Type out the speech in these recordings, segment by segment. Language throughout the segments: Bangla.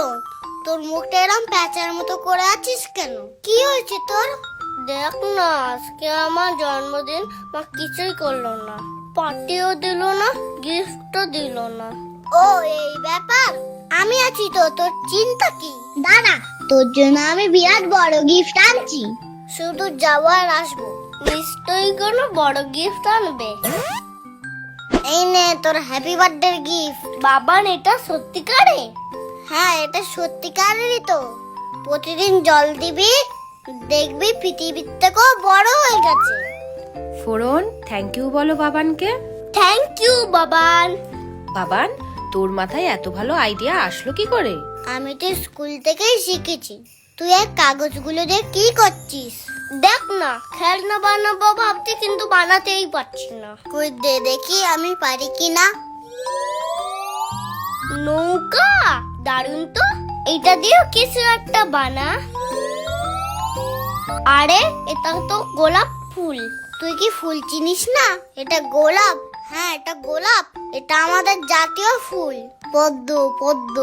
ফোড়ন, তোর মুখটা এরকম প্যাঁচার মতো করে আছিস কেন? কি হয়েছে তোর? দেখ না, আজকে আমার জন্মদিন, মা কিছুই করলো না, পার্টিও দিল না, গিফটও দিল না। ও এই ব্যাপার, আমি আছি তো, তোর চিন্তা কি? দাঁড়া, তোর জন্য আমি বিরাট বড় গিফট আনছি। শুধু যাওয়ার আসবো, নিশ্চয়ই কোনো বড় গিফট আনবে। এই নে তোর হ্যাপি বার্থডে গিফট। বাবান, এটা সত্যিকারে? হ্যাঁ, এটা সত্যিকারেরই তো। প্রতিদিন জল দিবি, দেখবি পৃথিবীর থেকেও বড় হয়ে গেছে। ফোড়ন, থ্যাংক ইউ বলো বাবানকে। Thank you Baban. বাবান, তোর মাথায় এত ভালো আইডিয়া আসলো কি করে? আমি তো স্কুল থেকেই শিখেছি। তুই এই কাগজগুলো দিয়ে কি করছিস? দেখ না, খেলনা বানাবো ভাবছি, কিন্তু বানাতেই পারছি না। কই দে দেখি আমি পারি কিনা। নৌকা, দারুণ তো। এটা দিয়েও কিছু একটা বানা। আরে, এটা তো গোলাপ ফুল। তুই কি ফুল চিনিস না? এটা গোলাপ। হ্যাঁ, এটা গোলাপ। এটা আমাদের জাতীয় ফুল, পদ্ম। পদ্ম।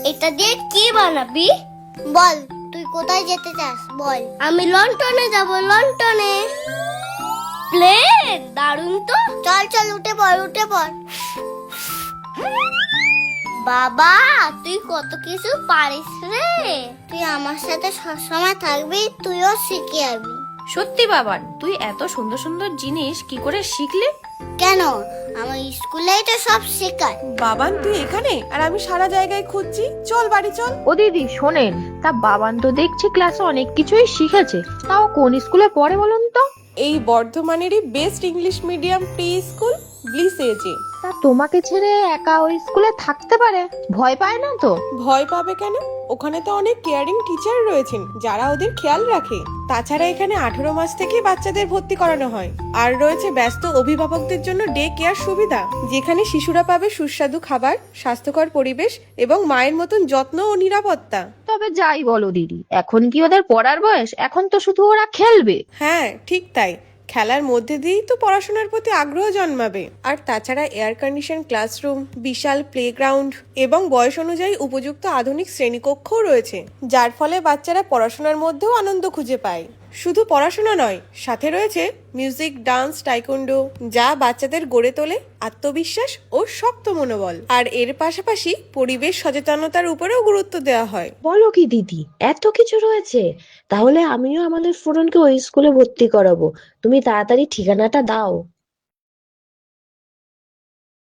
এটা দিয়ে কি বানাবি? বল, তুই কোথায় যেতে চাস বল। আমি লন্ডনে যাব, লন্ডনে। প্লেন, দারুণ তো। চল চল, উঠে পড়, উঠে পড়। বাবা, তুই কত কিছু পারিস রে। তুই আমার সাথে সবসময় থাকবি, তুইও শিখে যাবি। সত্যি বাবান, তুই এত সুন্দর সুন্দর জিনিস কি করে শিখলি? কেন, আমার স্কুলেই তো সব শেখায়। বাবান, তুই এখানে আর আমি সারা জায়গায় খুঁজছি। চল বাড়ি চল। ও দিদি শোনেন, তা বাবান তো দেখছি ক্লাসে অনেক কিছুই শিখেছে, তাও কোন স্কুলে পড়ে বলুন তো? এই বর্ধমানেরই best English medium pre school Bliss এজে। তা তোমাকে ছেড়ে একা ওই স্কুলে থাকতে পারে? ভয় পায় না তো? ভয় পাবে কেন? ওখানে তো অনেক কেয়ারিং টিচার রয়েছেন যারা ওদের খেয়াল রাখে। তাছাড়া এখানে 18 মাস থেকে বাচ্চাদের ভর্তি করানো হয়। আর রয়েছে ব্যস্ত অভিভাবকদের জন্য ডে কেয়ার সুবিধা, যেখানে শিশুরা পাবে সুস্বাদু খাবার, স্বাস্থ্যকর পরিবেশ এবং মায়ের মতন যত্ন ও নিরাপত্তা। তবে যাই বলো দিদি, এখন কি ওদের পড়ার বয়স? এখন তো শুধু ওরা খেলবে। হ্যাঁ, ঠিক তাই। খেলার মধ্যে দিয়েই তো পড়াশোনার প্রতি আগ্রহ জন্মাবে। আর তাছাড়া এয়ার কন্ডিশন ক্লাসরুম, বিশাল প্লেগ্রাউন্ড এবং বয়স অনুযায়ী উপযুক্ত আধুনিক শ্রেণীকক্ষও রয়েছে, যার ফলে বাচ্চারা পড়াশোনার মধ্যেও আনন্দ খুঁজে পায়। শুধু পড়াশোনা নয়, সাথে রয়েছে মিউজিক, ডান্স, টাইকোন্ডো, যা বাচ্চাদের গড়ে তোলে আত্মবিশ্বাস ও শক্ত মনোবল। আর এর পাশাপাশি পরিবেশ সচেতনতার উপরেও গুরুত্ব দেওয়া হয়। বলো কি দিদি, এত কিছু রয়েছে? তাহলে আমিও আমাদের ফোরনকে ওই স্কুলে ভর্তি করাবো। তুমি তাড়াতাড়ি ঠিকানাটা দাও।